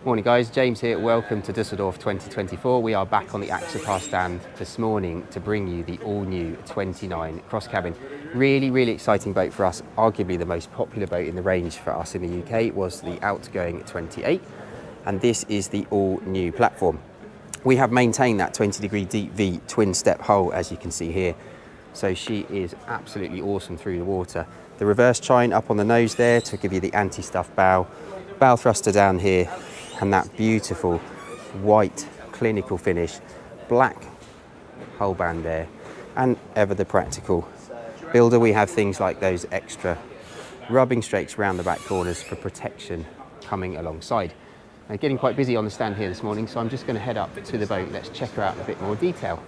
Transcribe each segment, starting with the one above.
Morning guys, James here, welcome to Düsseldorf 2024. We are back on the Axopar stand this morning to bring you the all-new 29 cross cabin. Really exciting boat for us, arguably the most popular boat in the range for us in the UK was the outgoing 28, and this is the all-new platform. We have maintained that 20-degree deep V twin step hull as you can see here, so she is absolutely awesome through the water. The reverse chine up on the nose there to give you the anti-stuff bow thruster down here, and that beautiful white clinical finish, black hull band there, and ever the practical builder. We have things like those extra rubbing strakes around the back corners for protection coming alongside. Now, getting quite busy on the stand here this morning, so I'm just going to head up to the boat. Let's check her out in a bit more detail.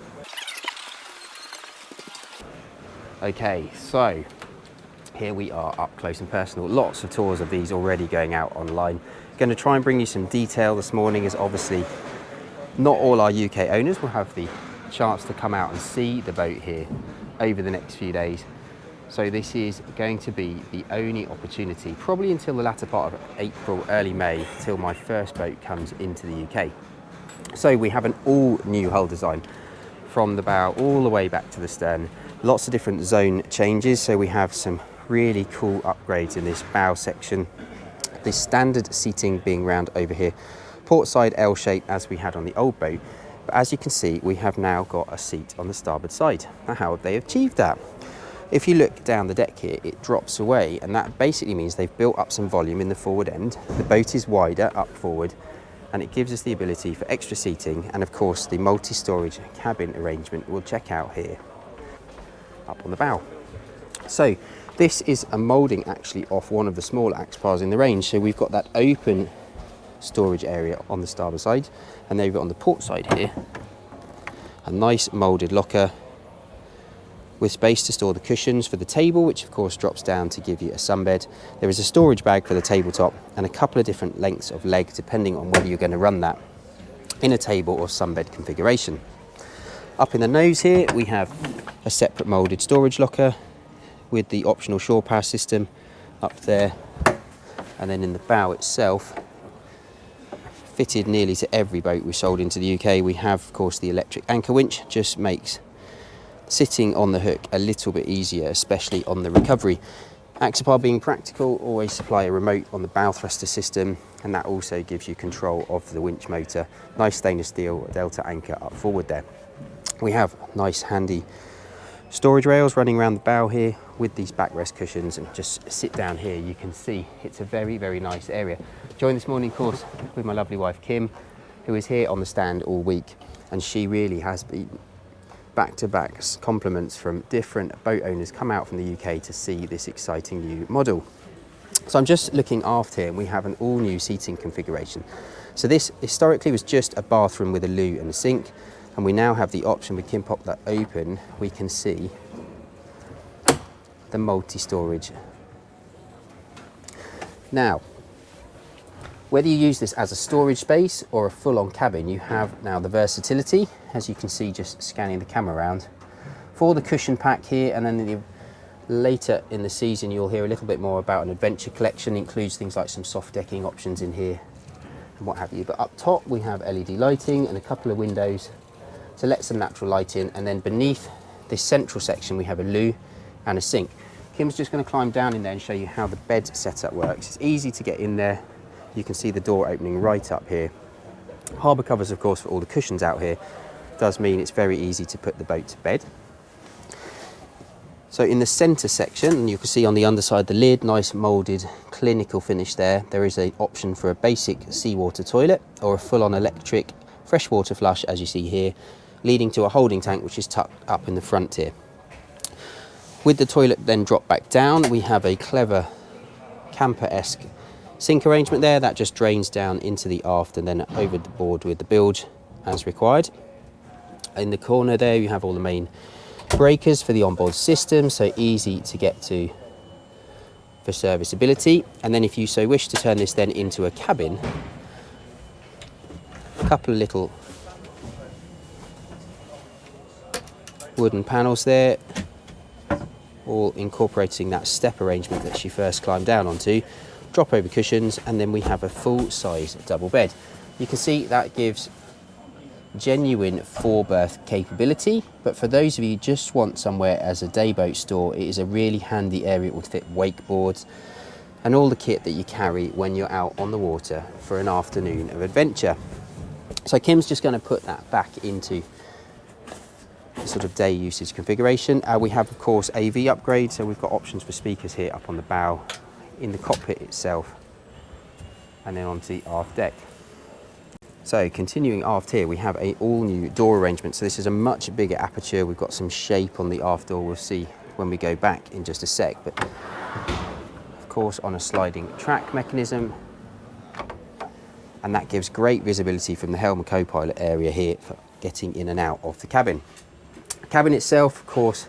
Okay, so here we are up close and personal. Lots of tours of these already going out online. Going to try and bring you some detail this morning, as obviously not all our UK owners will have the chance to come out and see the boat here over the next few days. So this is going to be the only opportunity, probably until the latter part of April, early May, till my first boat comes into the UK. So we have an all new hull design from the bow all the way back to the stern. Lots of different zone changes, so we have some really cool upgrades in this bow section. The standard seating being round over here, port side L shape as we had on the old boat, but as you can see we have now got a seat on the starboard side. Now, how have they achieved that? If you look down the deck here, it drops away, and that basically means they've built up some volume in the forward end. The boat is wider up forward, and it gives us the ability for extra seating, and of course the multi-storage cabin arrangement we'll check out here up on the bow. So this is a moulding actually off one of the smaller Axopars in the range. So we've got that open storage area on the starboard side, and over on the port side here, a nice moulded locker with space to store the cushions for the table, which of course drops down to give you a sunbed. There is a storage bag for the tabletop and a couple of different lengths of leg depending on whether you're going to run that in a table or sunbed configuration. Up in the nose here we have a separate moulded storage locker with the optional shore power system up there, and then in the bow itself, fitted nearly to every boat we've sold into the UK, we have of course the electric anchor winch. Just makes sitting on the hook a little bit easier, especially on the recovery. Axopar, being practical, always supply a remote on the bow thruster system, and that also gives you control of the winch motor. Nice stainless steel delta anchor up forward there. We have nice handy storage rails running around the bow here with these backrest cushions, and just sit down here, you can see it's a very nice area. Joined this morning of course with my lovely wife Kim, who is here on the stand all week, and she really has been back-to-back compliments from different boat owners come out from the UK to see this exciting new model. So I'm just looking aft here, and we have an all new seating configuration. So this historically was just a bathroom with a loo and a sink, and we now have the option, we can pop that open, we can see the multi-storage. Now, whether you use this as a storage space or a full-on cabin, you have now the versatility, as you can see just scanning the camera around, for the cushion pack here. And then later in the season you'll hear a little bit more about an adventure collection, includes things like some soft decking options in here and what have you. But up top we have LED lighting and a couple of windows to let some natural light in, and then beneath this central section we have a loo and a sink. Kim's just going to climb down in there and show you how the bed setup works. It's easy to get in there. You can see the door opening right up here. Harbour covers of course for all the cushions out here. Does mean it's very easy to put the boat to bed. So in the centre section, you can see on the underside the lid, nice moulded clinical finish there. There is an option for a basic seawater toilet or a full-on electric freshwater flush, as you see here, leading to a holding tank which is tucked up in the front here. With the toilet then dropped back down, we have a clever camper-esque sink arrangement there that just drains down into the aft and then over the board with the bilge as required. In the corner there you have all the main breakers for the onboard system, so easy to get to for serviceability. And then if you so wish to turn this then into a cabin, a couple of little wooden panels there, all incorporating that step arrangement that she first climbed down onto. drop over cushions, and then we have a full size double bed. You can see that gives genuine 4-berth capability, but for those of you who just want somewhere as a day boat store, it is a really handy area. It would fit wakeboards and all the kit that you carry when you're out on the water for an afternoon of adventure. So Kim's just going to put that back into the sort of day usage configuration. We have, of course, AV upgrade, so we've got options for speakers here up on the bow, in the cockpit itself, and then onto the aft deck. So continuing aft here, we have a all new door arrangement. So this is a much bigger aperture. We've got some shape on the aft door. We'll see when we go back in just a sec. But of course on a sliding track mechanism. And that gives great visibility from the Helm co-pilot area here for getting in and out of the cabin. The cabin itself, of course,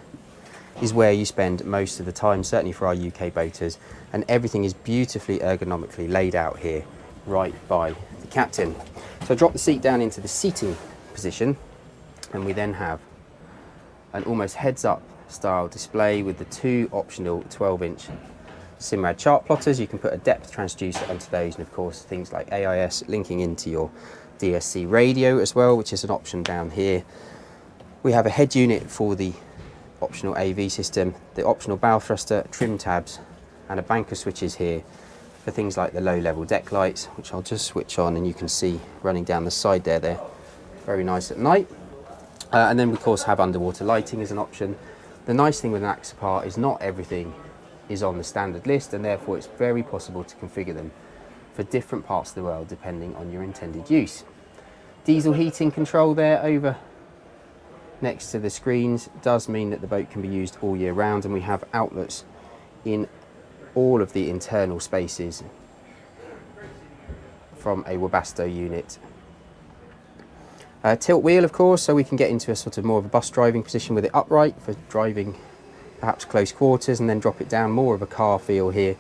is where you spend most of the time, certainly for our UK boaters. And everything is beautifully ergonomically laid out here, right by the captain. So drop the seat down into the seating position, and we then have an almost heads-up style display with the 2 optional 12-inch Simrad chart plotters. You can put a depth transducer onto those, and of course things like AIS linking into your DSC radio as well, which is an option down here. We have a head unit for the optional AV system, the optional bow thruster, trim tabs, and a bank of switches here for things like the low-level deck lights, which I'll just switch on, and you can see running down the side there. They're very nice at night. And then we of course have underwater lighting as an option. The nice thing with an Axopar is not everything is on the standard list, and therefore it's very possible to configure them for different parts of the world depending on your intended use. Diesel heating control there over next to the screens does mean that the boat can be used all year round, and we have outlets in all of the internal spaces from a Webasto unit. Tilt wheel, of course, so we can get into a sort of more of a bus driving position with it upright for driving perhaps close quarters, and then drop it down, more of a car feel here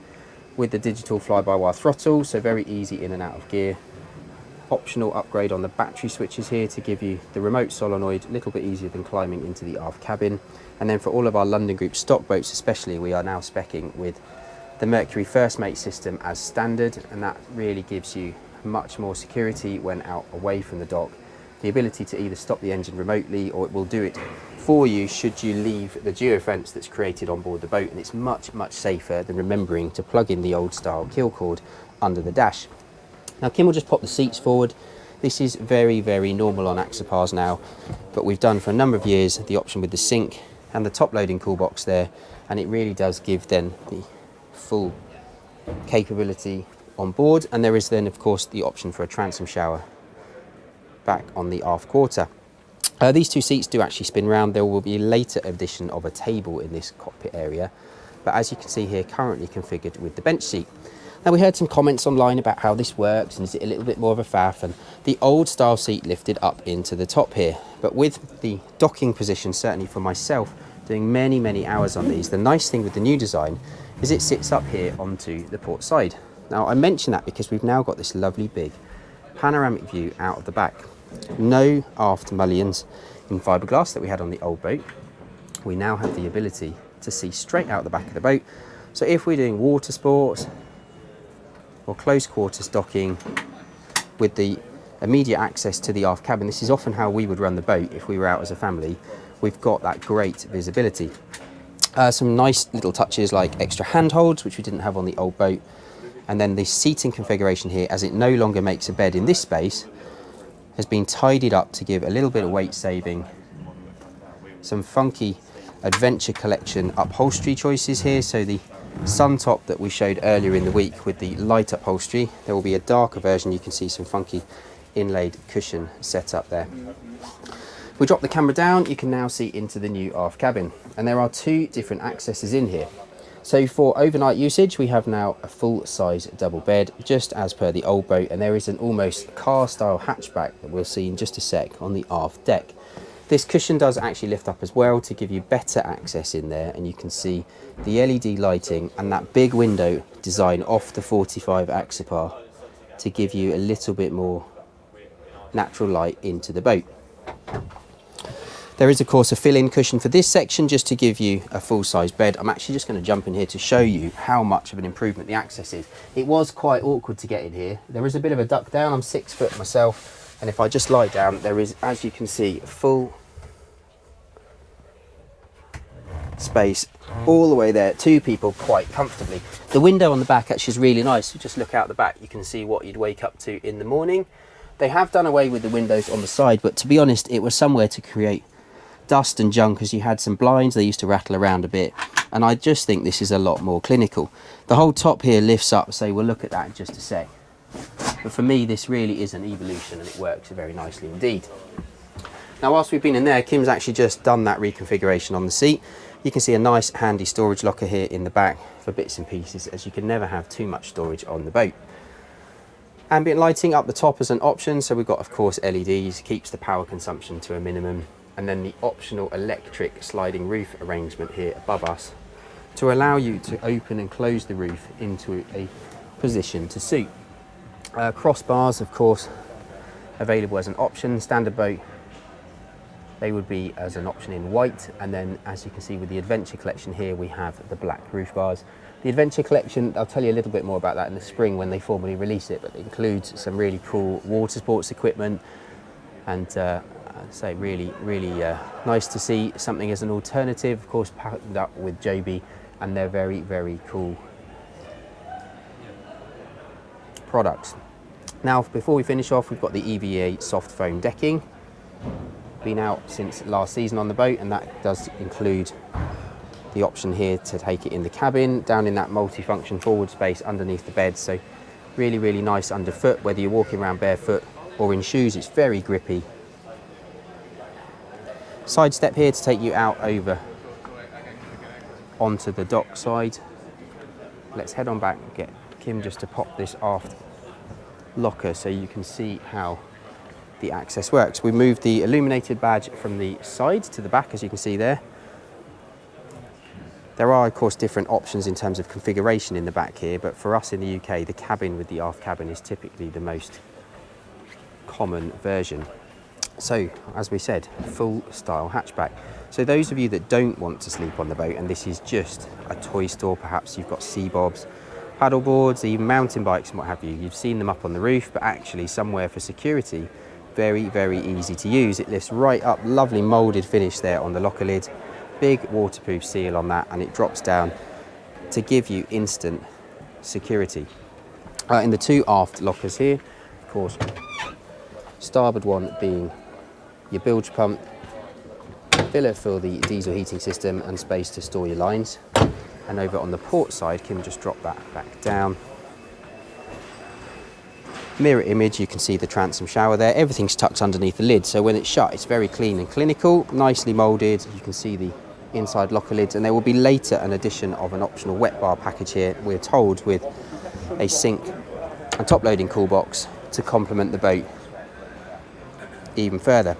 with the digital fly-by-wire throttle, so very easy in and out of gear. Optional upgrade on the battery switches here to give you the remote solenoid, a little bit easier than climbing into the aft cabin. And then for all of our London Group stock boats especially, we are now speccing with the Mercury First Mate system as standard, and that really gives you much more security when out away from the dock. The ability to either stop the engine remotely, or it will do it for you should you leave the geofence that's created on board the boat, and it's much safer than remembering to plug in the old style kill cord under the dash. Now Kim will just pop the seats forward. This is very normal on Axopars now, but we've done for a number of years the option with the sink and the top loading cool box there, and it really does give then the full capability on board. And there is then of course the option for a transom shower back on the aft quarter. These 2 seats do actually spin round. There will be a later addition of a table in this cockpit area, but as you can see here, currently configured with the bench seat. Now we heard some comments online about how this works, and is it a little bit more of a faff, and the old style seat lifted up into the top here. But with the docking position, certainly for myself, doing many hours on these, the nice thing with the new design is it sits up here onto the port side. Now I mention that because we've now got this lovely big panoramic view out of the back. No aft mullions in fiberglass that we had on the old boat. We now have the ability to see straight out the back of the boat. So if we're doing water sports or close quarters docking with the immediate access to the aft cabin, this is often how we would run the boat if we were out as a family. We've got that great visibility. Some nice little touches like extra handholds, which we didn't have on the old boat. And then the seating configuration here, as it no longer makes a bed in this space, has been tidied up to give a little bit of weight saving. Some funky Adventure Collection upholstery choices here. So the sun top that we showed earlier in the week with the light upholstery, there will be a darker version. You can see some funky inlaid cushion set up there. If we drop the camera down, you can now see into the new aft cabin, and there are 2 different accesses in here. So for overnight usage, we have now a full-size double bed, just as per the old boat, and there is an almost car-style hatchback that we'll see in just a sec on the aft deck. This cushion does actually lift up as well to give you better access in there, and you can see the LED lighting and that big window design off the 45 Axopar to give you a little bit more natural light into the boat. There is of course a fill-in cushion for this section just to give you a full-size bed. I'm actually just going to jump in here to show you how much of an improvement the access is. It was quite awkward to get in here. There is a bit of a duck down. I'm 6 foot myself, and if I just lie down, there is, as you can see, full space all the way there, 2 people quite comfortably. The window on the back actually is really nice. You just look out the back, you can see what you'd wake up to in the morning. They have done away with the windows on the side, but to be honest, it was somewhere to create dust and junk, as you had some blinds, they used to rattle around a bit, and I just think this is a lot more clinical. The whole top here lifts up, so we'll look at that in just a sec. But for me, this really is an evolution, and it works very nicely indeed. Now, whilst we've been in there, Kim's actually just done that reconfiguration on the seat. You can see a nice handy storage locker here in the back for bits and pieces, as you can never have too much storage on the boat. Ambient lighting up the top as an option, so we've got of course LEDs, keeps the power consumption to a minimum, and then the optional electric sliding roof arrangement here above us to allow you to open and close the roof into a position to suit. Crossbars of course available as an option. Standard boat, they would be as an option in white, and then as you can see with the Adventure Collection here, we have the black roof bars. The Adventure Collection, I'll tell you a little bit more about that in the spring when they formally release it, but it includes some really cool water sports equipment, and I'd say really nice to see something as an alternative, of course partnered up with Joby, and they're very cool products. Now, before we finish off, we've got the EVA soft foam decking. Been out since last season on the boat, and that does include the option here to take it in the cabin, down in that multi-function forward space underneath the bed. So really nice underfoot, whether you're walking around barefoot or in shoes. It's very grippy. Side step here to take you out over onto the dock side. Let's head on back and get Kim just to pop this aft locker so you can see how the access works. We moved the illuminated badge from the side to the back, as you can see there. There are of course different options in terms of configuration in the back here, but for us in the UK, the cabin with the aft cabin is typically the most common version. So, as we said, full style hatchback. So those of you that don't want to sleep on the boat, and this is just a toy store, perhaps you've got sea bobs, paddle boards, even mountain bikes and what have you, you've seen them up on the roof, but actually somewhere for security, very easy to use. It lifts right up, lovely moulded finish there on the locker lid, big waterproof seal on that, and it drops down to give you instant security. In the 2 aft lockers here, of course, starboard one being your bilge pump, filler for the diesel heating system, and space to store your lines. And over on the port side, Kim just drop that back down. Mirror image, you can see the transom shower there. Everything's tucked underneath the lid, so when it's shut, it's very clean and clinical, nicely moulded. You can see the inside locker lids, and there will be later an addition of an optional wet bar package here, we're told, with a sink and top loading cool box to complement the boat even further.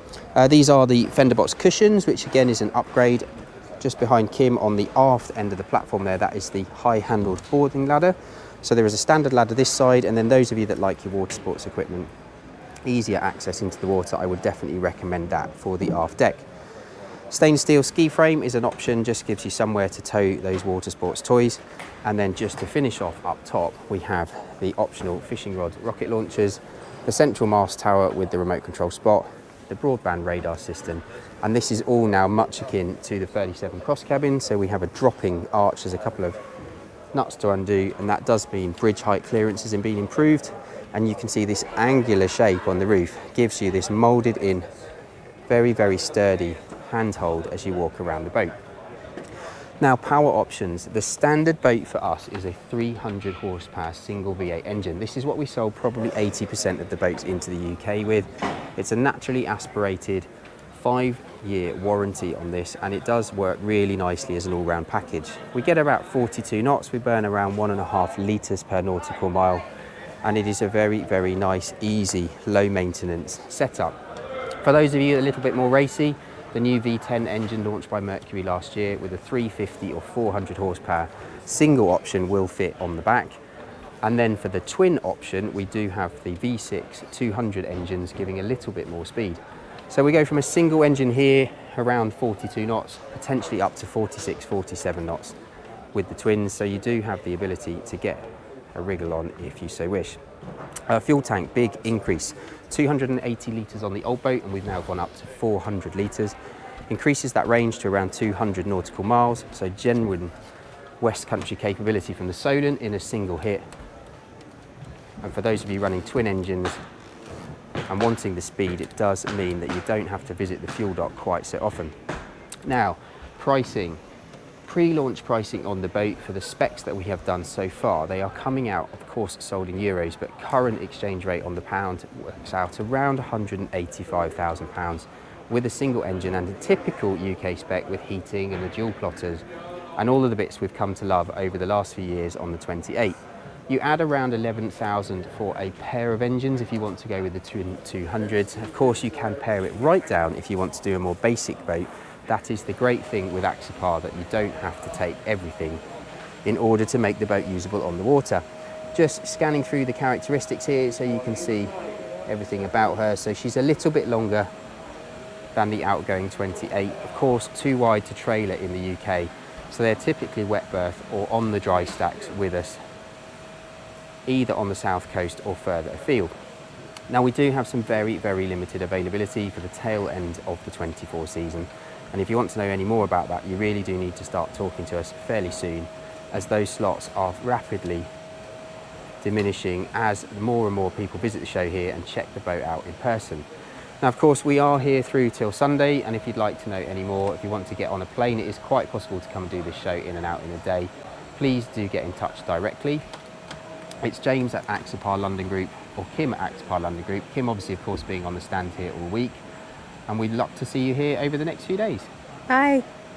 These are the fender box cushions, which again is an upgrade. Just behind Kim on the aft end of the platform there, that is the high handled boarding ladder. So there is a standard ladder this side, and then those of you that like your water sports equipment, easier access into the water, I would definitely recommend that for the aft deck. Stainless steel ski frame is an option, just gives you somewhere to tow those water sports toys. And then just to finish off up top, we have the optional fishing rod rocket launchers, the central mast tower with the remote control spot, the broadband radar system, and this is all now much akin to the 37 cross cabin. So we have a dropping arch, there's a couple of nuts to undo, and that does mean bridge height clearances have been improved, and you can see this angular shape on the roof gives you this moulded in very sturdy handhold as you walk around the boat. Now, power options. The standard boat for us is a 300 horsepower single V8 engine. This is what we sold probably 80% of the boats into the UK with. It's a naturally aspirated 5-year warranty on this, and it does work really nicely as an all-round package. We get about 42 knots, we burn around 1.5 litres per nautical mile, and it is a very nice, easy, low maintenance setup. For those of you a little bit more racy, the new V10 engine launched by Mercury last year with a 350 or 400 horsepower single option will fit on the back. And then for the twin option, we do have the V6 200 engines giving a little bit more speed. So we go from a single engine here around 42 knots, potentially up to 46, 47 knots with the twins, so you do have the ability to get a wriggle on if you so wish. Fuel tank, big increase, 280 litres on the old boat, and we've now gone up to 400 litres. Increases that range to around 200 nautical miles, so genuine West Country capability from the Solent in a single hit. And for those of you running twin engines and wanting the speed, it does mean that you don't have to visit the fuel dock quite so often. Now, pricing. Pre-launch pricing on the boat for the specs that we have done so far, they are coming out, of course, sold in euros, but current exchange rate on the pound works out around £185,000 with a single engine and a typical UK spec with heating and the dual plotters and all of the bits we've come to love over the last few years on the 28. You add around 11,000 for a pair of engines if you want to go with the twin 200s. Of course, you can pare it right down if you want to do a more basic boat. That is the great thing with Axopar, that you don't have to take everything in order to make the boat usable on the water. Just scanning through the characteristics here so you can see everything about her. So she's a little bit longer than the outgoing 28. Of course, too wide to trailer in the UK. So they're typically wet berth or on the dry stacks with us, either on the south coast or further afield. Now, we do have some very, very limited availability for the tail end of the 24 season. And if you want to know any more about that, you really do need to start talking to us fairly soon, as those slots are rapidly diminishing as more and more people visit the show here and check the boat out in person. Now, of course, we are here through till Sunday, and if you'd like to know any more, if you want to get on a plane, it is quite possible to come and do this show in and out in a day. Please do get in touch directly. It's James at Axopar London Group, or Kim at Axopar London Group. Kim, obviously, of course, being on the stand here all week. And we'd love to see you here over the next few days. Bye.